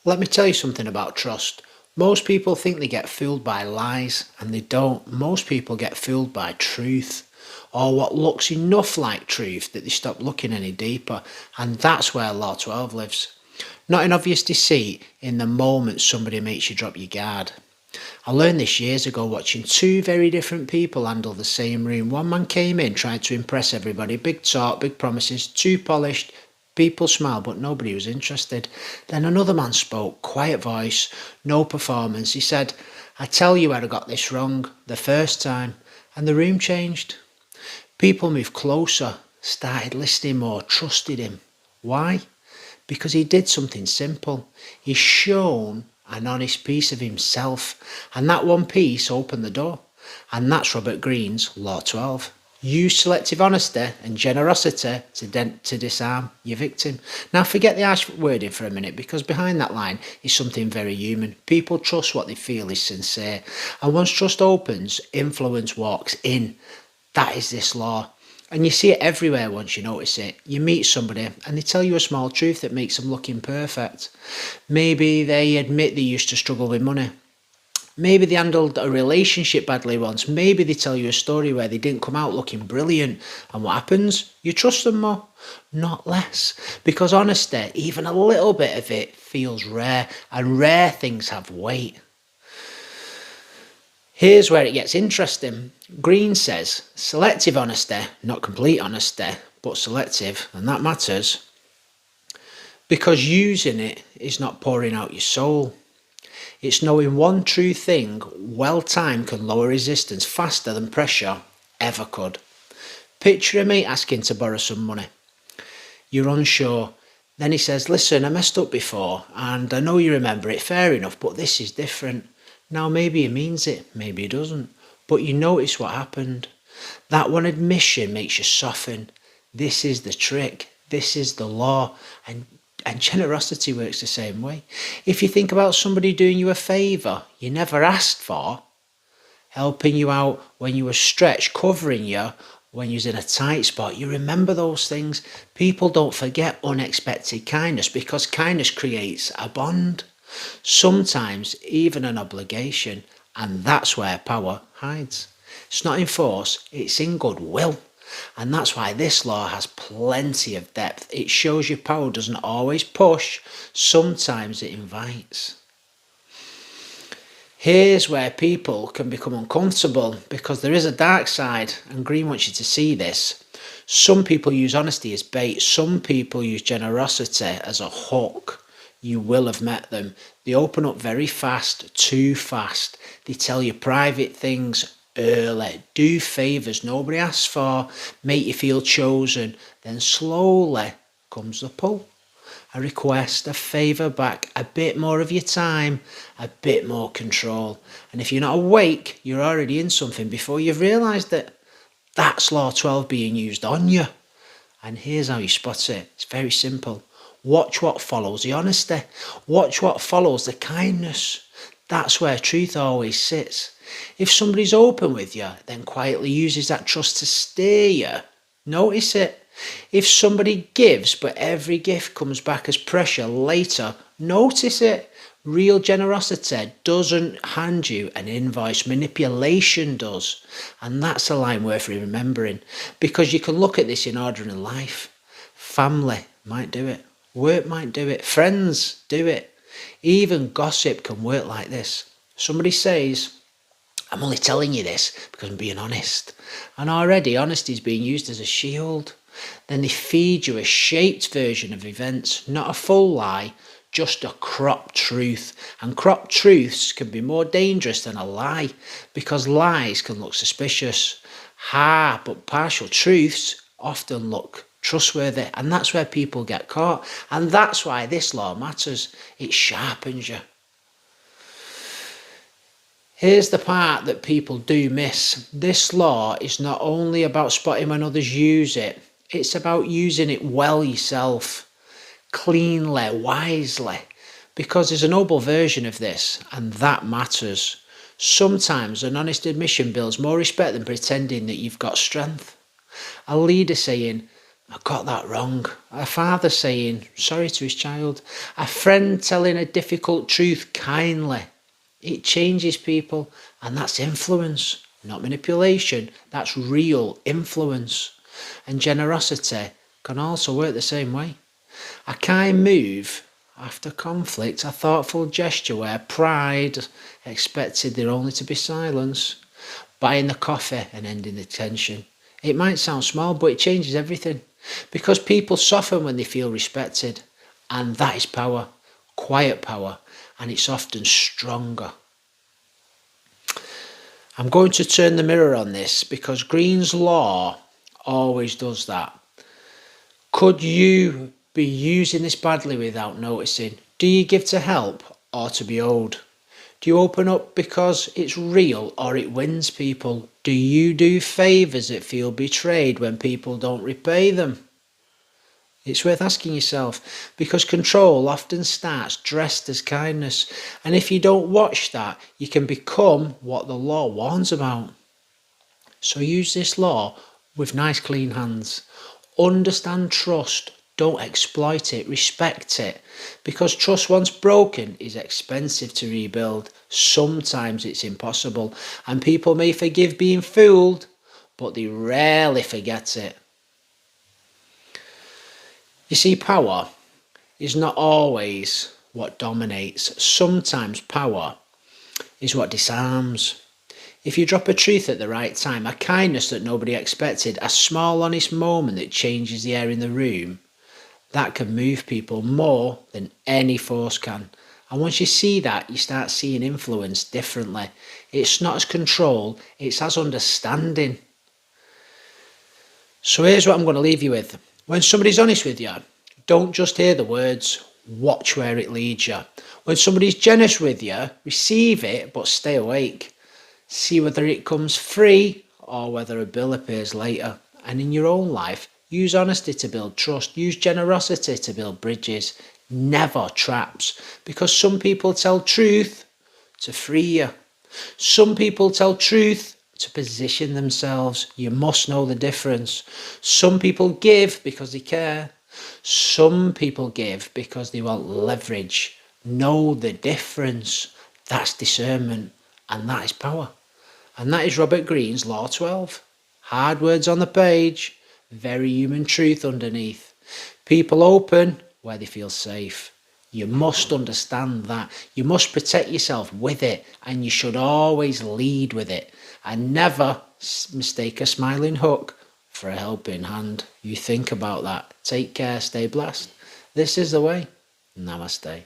Let me tell you something about trust. Most people think they get fooled by lies, and they don't. Most people get fooled by truth, or what looks enough like truth that they stop looking any deeper, and that's where Law 12 lives. Not in obvious deceit, in the moment somebody makes you drop your guard. I learned this years ago watching two very different people handle the same room. One man came in trying to impress everybody, big talk, big promises, too polished. People smiled, but nobody was interested. Then another man spoke, quiet voice, no performance. He said, I tell you where I got this wrong the first time, and the room changed. People moved closer, started listening more, trusted him. Why? Because he did something simple. He shown an honest piece of himself, and that one piece opened the door. And that's Robert Greene's Law 12. Use selective honesty and generosity to disarm your victim. Now forget the harsh wording for a minute, because behind that line is something very human. People trust what they feel is sincere, and once trust opens, influence walks in. That is this law. And you see it everywhere once you notice it. You meet somebody and they tell you a small truth that makes them look imperfect. Maybe they admit they used to struggle with money. Maybe they handled a relationship badly once. Maybe they tell you a story where they didn't come out looking brilliant. And what happens? You trust them more, not less. Because honesty, even a little bit of it, feels rare. And rare things have weight. Here's where it gets interesting. Greene says, selective honesty, not complete honesty, but selective, and that matters, because using it is not pouring out your soul. It's knowing one true thing, well timed, can lower resistance faster than pressure ever could. Picture a mate asking to borrow some money. You're unsure. Then he says, listen, I messed up before, and I know you remember it, fair enough, but this is different. Now maybe he means it, maybe he doesn't, but you notice what happened. That one admission makes you soften. This is the trick, this is the law, and generosity works the same way. If you think about somebody doing you a favour you never asked for, helping you out when you were stretched, covering you when you was in a tight spot, you remember those things. People don't forget unexpected kindness, because kindness creates a bond. Sometimes even an obligation, and that's where power hides. It's not in force, it's in goodwill. And that's why this law has plenty of depth. It shows you power doesn't always push, sometimes it invites. Here's where people can become uncomfortable, because there is a dark side, and Greene wants you to see this. Some people use honesty as bait, some people use generosity as a hook. You will have met them. They open up very fast, too fast. They tell you private things early, do favours nobody asks for, make you feel chosen. Then slowly comes the pull. A request, a favour back, a bit more of your time, a bit more control. And if you're not awake, you're already in something before you've realised it. That's Law 12 being used on you. And here's how you spot it. It's very simple. Watch what follows the honesty. Watch what follows the kindness. That's where truth always sits. If somebody's open with you, then quietly uses that trust to steer you, notice it. If somebody gives, but every gift comes back as pressure later, notice it. Real generosity doesn't hand you an invoice, manipulation does. And that's a line worth remembering, because you can look at this in ordinary life. Family might do it. Work might do it. Friends do it. Even gossip can work like this. Somebody says, I'm only telling you this because I'm being honest. And already honesty is being used as a shield. Then they feed you a shaped version of events, not a full lie, just a cropped truth. And cropped truths can be more dangerous than a lie, because lies can look suspicious. But partial truths often look trustworthy, and that's where people get caught. And that's why this law matters. It sharpens you. Here's the part that people do miss. This law is not only about spotting when others use it, it's about using it well yourself, cleanly, wisely, because there's a noble version of this, and that matters. Sometimes an honest admission builds more respect than pretending that you've got strength. A leader saying, I got that wrong. A father saying sorry to his child. A friend telling a difficult truth kindly. It changes people, and that's influence, not manipulation. That's real influence. And generosity can also work the same way. A kind move after conflict, a thoughtful gesture where pride expected there only to be silence, buying the coffee and ending the tension. It might sound small, but it changes everything. Because people soften when they feel respected. And that is power, quiet power, and it's often stronger. I'm going to turn the mirror on this because Green's law always does that. Could you be using this badly without noticing? Do you give to help or to be owed? Do you open up because it's real or it wins people? Do you do favours that feel betrayed when people don't repay them? It's worth asking yourself, because control often starts dressed as kindness, and if you don't watch that, you can become what the law warns about. So use this law with nice clean hands. Understand trust, don't exploit it, respect it, because trust once broken is expensive to rebuild. Sometimes it's impossible, and people may forgive being fooled, but they rarely forget it. You see, power is not always what dominates. Sometimes power is what disarms. If you drop a truth at the right time, a kindness that nobody expected, a small honest moment that changes the air in the room, that can move people more than any force can. And once you see that, you start seeing influence differently. It's not as control, it's as understanding. So here's what I'm going to leave you with. When somebody's honest with you, don't just hear the words, watch where it leads you. When somebody's generous with you, receive it, but stay awake. See whether it comes free or whether a bill appears later. And in your own life, use honesty to build trust. Use generosity to build bridges. Never traps. Because some people tell truth to free you. Some people tell truth to position themselves. You must know the difference. Some people give because they care. Some people give because they want leverage. Know the difference. That's discernment, and that is power. And that is Robert Greene's Law 12. Hard words on the page, very human truth underneath. People open where they feel safe. You must understand that. You must protect yourself with it, and you should always lead with it. And never mistake a smiling hook for a helping hand. You think about that. Take care, stay blessed. This is the way. Namaste.